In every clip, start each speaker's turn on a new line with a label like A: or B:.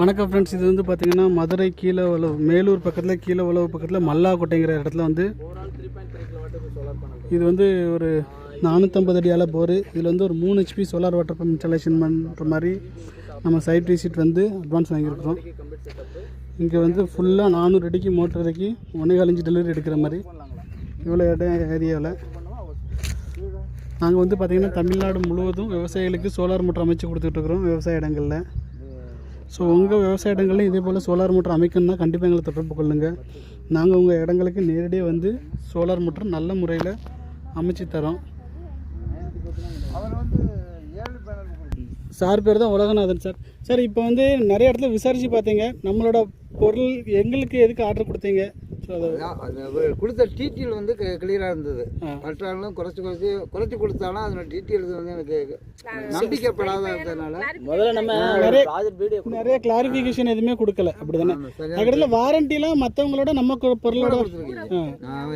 A: வணக்கம் ஃப்ரெண்ட்ஸ், இது வந்து பார்த்திங்கன்னா மதுரை கீழே உழவு மேலூர் பக்கத்தில் கீழே உழவு பக்கத்தில் மல்லாக்கோட்டைங்கிற இடத்துல வந்து இது வந்து ஒரு 450 அடி அளவு போர். இதில் வந்து ஒரு 3 HP solar water pump installation பண்ணுற மாதிரி நம்ம சைட் ரீசீட் வந்து அட்வான்ஸ் வாங்கியிருக்கிறோம். இங்கே வந்து ஃபுல்லாக 400 அடிக்கு மோட்டர் இறக்கி 1.25 இன்ச் டெலிவரி எடுக்கிற மாதிரி இவ்வளோ இடம் ஏரியாவில் நாங்கள் வந்து பார்த்திங்கன்னா தமிழ்நாடு முழுவதும் விவசாயிகளுக்கு சோலார் மோட்டர் அமைச்சு கொடுத்துட்ருக்குறோம் விவசாய இடங்களில். ஸோ உங்கள் விவசாய இடங்கள்லையும் இதே போல் சோலார் மோட்டர் அமைக்கணும்னா கண்டிப்பாக எங்களை தொடர்பு கொள்ளுங்கள். நாங்கள் உங்கள் இடங்களுக்கு நேரடியாக வந்து சோலார் மோட்டர் நல்ல முறையில் அமைச்சு தரோம். சார் பேர் தான் உலகநாதன் சார். சார் இப்போ வந்து நிறைய இடத்துல விசாரித்து பார்த்தீங்க, நம்மளோட பொருள் எங்களுக்கு எதுக்கு ஆர்டர் கொடுத்தீங்க? ஸோ
B: அது கொடுத்த டீட்டெயில் வந்து கிளியராக இருந்தது. மற்றாலும் குறைச்சி கொடுத்தாலும் அதோட டீட்டெயில்ஸ் வந்து எனக்கு நம்பிக்கைப்படாத இருந்ததுனால
A: முதல்ல நம்ம நிறைய கிளாரிஃபிகேஷன் எதுவுமே கொடுக்கல. அப்படிதானே? அதுக்கடல வாரண்டிலாம் மற்றவங்களோட நம்ம பொருளோட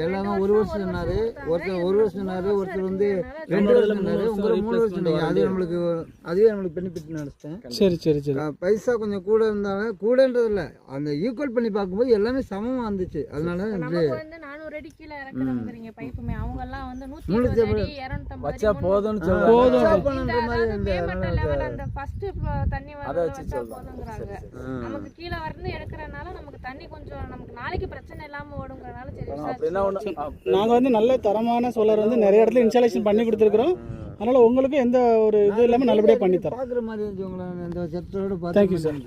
B: எல்லாமே 1 வருஷம் சொன்னார், ஒருத்தர் 1 வருஷம் சொன்னார், ஒருத்தர் வந்து 2 வருஷம் சொன்னார், உங்களை 3 வருஷம் சொன்னீங்க. அதுவே நம்மளுக்கு பெனிஃபிட் நினச்சிட்டேன்.
A: சரி சரி சரி.
B: பைசா கொஞ்சம் கூட இருந்தாலும் கூடன்றது இல்லை, அந்த ஈக்குவல் பண்ணி பார்க்கும்போது எல்லாமே சமமாக இருந்துச்சு. அதனால
C: வந்து 400 அடி கீழே இறக்குறவங்கறீங்க பைப்புமே அவங்க எல்லாம் வந்து 120 அடி 250 வச்சா போதும்னு சொல்றாங்க. அந்த ஃபர்ஸ்ட் தண்ணி வச்சா போதும்ங்கறாங்க. நமக்கு கீழே வந்து எடுக்கறனால நமக்கு தண்ணி கொஞ்சம் நமக்கு நாளைக்கு பிரச்சனை இல்லாம ஓடுங்கறனால சரி.
A: நாங்க வந்து நல்ல தரமான சோலார் வந்து நிறைய இடத்துல இன்ஸ்டாலேஷன் பண்ணி கொடுத்துருக்கோம். அதனால உங்களுக்கு எந்த ஒரு இது இல்லாம நல்லபடியா பண்ணி தரோம்.
B: பாக்குற மாதிரி இருந்துச்சு. உங்களை இந்த செட்டோட
A: தேங்க்யூ சார்.